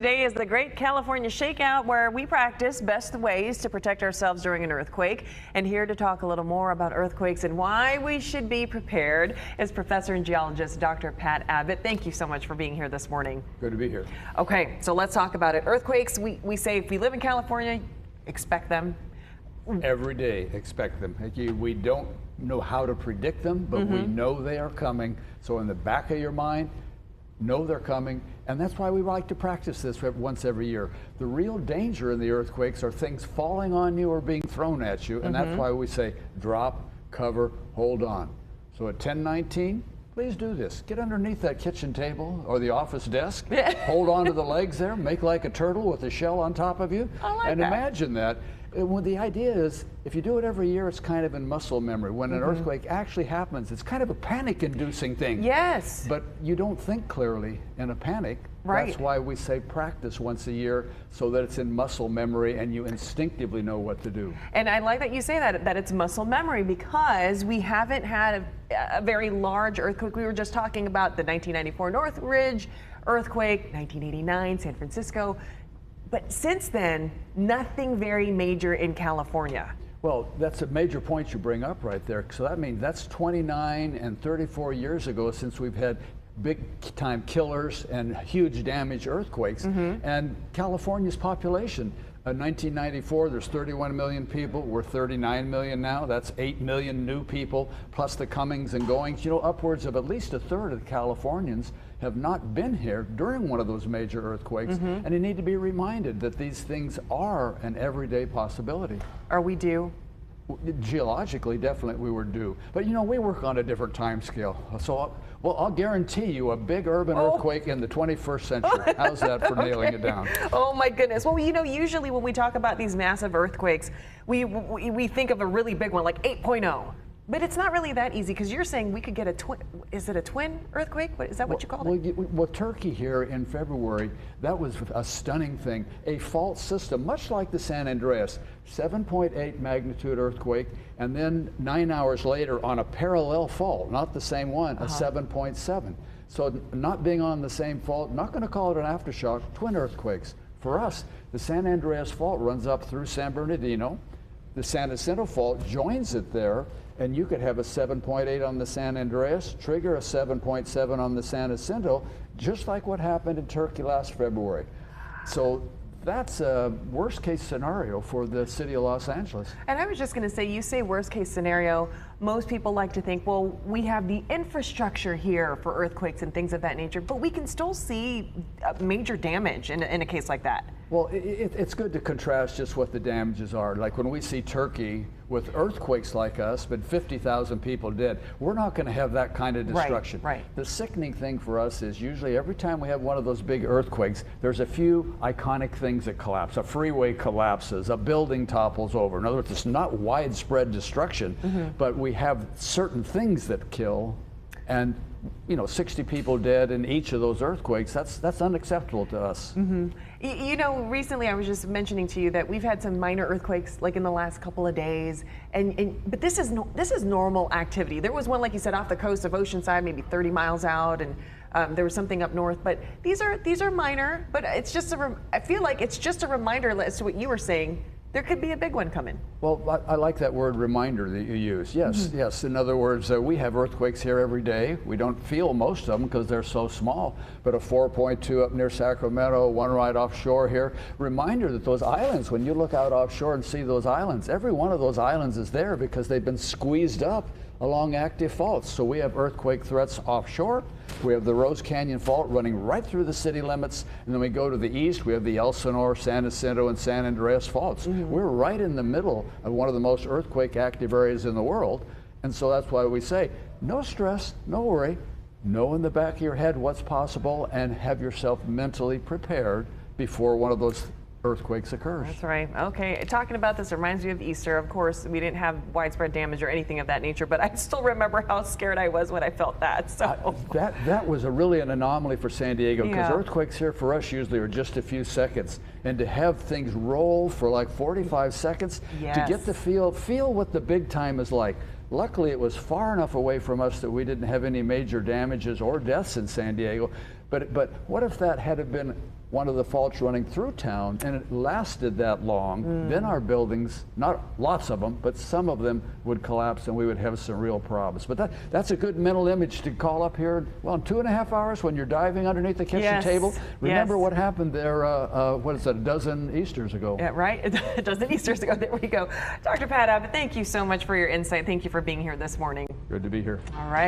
Today is the Great California Shakeout, where we practice best ways to protect ourselves during an earthquake. And here to talk a little more about earthquakes and why we should be prepared is Professor and Geologist Dr. Pat Abbott. Thank you so much for being here this morning. Good to be here. Okay, so let's talk about it. Earthquakes, we say if we live in California, expect them. Every day, expect them. We don't know how to predict them, but we know they are coming. So in the back of your mind, know they're coming, and that's why we like to practice this once every year. The real danger in the earthquakes are things falling on you or being thrown at you, and that's why we say drop, cover, hold on. So at 10:19, please do this. Get underneath that kitchen table or the office desk, hold on to the legs there, make like a turtle with a shell on top of you, and imagine that. Well, the idea is, if you do it every year, it's kind of in muscle memory. When an earthquake actually happens, it's kind of a panic-inducing thing. Yes. But you don't think clearly in a panic. Right. That's why we say practice once a year, so that it's in muscle memory and you instinctively know what to do. And I like that you say that it's muscle memory, because we haven't had a very large earthquake. We were just talking about the 1994 Northridge earthquake, 1989 San Francisco. But since then, nothing very major in California. Well, that's a major point you bring up right there. So that means that's 29 and 34 years ago since we've had big time killers and huge damage earthquakes. And California's population, in 1994, there's 31 million people. We're 39 million now. That's 8 million new people, plus the comings and goings. You know, upwards of at least a third of the Californians have not been here during one of those major earthquakes, and you need to be reminded that these things are an everyday possibility. Are we due? Geologically, definitely we were due. But you know, we work on a different time scale. So I'll guarantee you a big urban earthquake in the 21st century. How's that for nailing it down? Oh my goodness. Well, you know, usually when we talk about these massive earthquakes, we think of a really big one like 8.0. But it's not really that easy, because you're saying we could get a twin. Is it a twin earthquake? Is that what you call it? Well, Turkey here in February, that was a stunning thing. A fault system, much like the San Andreas, 7.8 magnitude earthquake, and then 9 hours later on a parallel fault, not the same one, a 7.7. So not being on the same fault, not going to call it an aftershock, twin earthquakes. For us, the San Andreas fault runs up through San Bernardino. The San Jacinto fault joins it there, and you could have a 7.8 on the San Andreas, trigger a 7.7 on the San Jacinto, just like what happened in Turkey last February. So that's a worst case scenario for the city of Los Angeles. And I was just going to say, you say worst case scenario, most people like to think, well, we have the infrastructure here for earthquakes and things of that nature, but we can still see major damage in a case like that. Well, it's good to contrast just what the damages are. Like when we see Turkey with earthquakes like us, but 50,000 people dead, we're not going to have that kind of destruction. Right. The sickening thing for us is usually every time we have one of those big earthquakes, there's a few iconic things that collapse. A freeway collapses, a building topples over. In other words, it's not widespread destruction, but we have certain things that kill, and you know, 60 people dead in each of those earthquakes. That's unacceptable to us. You know, recently I was just mentioning to you that we've had some minor earthquakes like in the last couple of days, but this is normal activity. There was one, like you said, off the coast of Oceanside, maybe 30 miles out, and there was something up north. But these are minor. But it's just I feel like it's just a reminder as to what you were saying. There could be a big one coming. Well, I like that word reminder that you use. Yes, yes. In other words, we have earthquakes here every day. We don't feel most of them because they're so small, but a 4.2 up near Sacramento, one right offshore here. Reminder that those islands, when you look out offshore and see those islands, every one of those islands is there because they've been squeezed up along active faults. So we have earthquake threats offshore. We have the Rose Canyon Fault running right through the city limits, and then we go to the east, we have the Elsinore, San Jacinto, and San Andreas faults. We're right in the middle of one of the most earthquake active areas in the world, and so that's why we say, no stress, no worry, know in the back of your head what's possible, and have yourself mentally prepared before one of those earthquakes occurs. That's right. Okay, talking about this reminds me of Easter. Of course, we didn't have widespread damage or anything of that nature, but I still remember how scared I was when I felt that. So that was really an anomaly for San Diego, because earthquakes here for us usually are just a few seconds, and to have things roll for like 45 seconds to get to feel what the big time is like. Luckily, it was far enough away from us that we didn't have any major damages or deaths in San Diego. But what if that had been one of the faults running through town and it lasted that long, then our buildings, not lots of them, but some of them would collapse and we would have some real problems. But that's a good mental image to call up here. Well, in 2.5 hours when you're diving underneath the kitchen Yes, table, remember yes. what happened there, what is that, a dozen Easters ago? Yeah, right? A dozen Easters ago. There we go. Dr. Pat Abbott, thank you so much for your insight. Thank you for being here this morning. Good to be here. All right.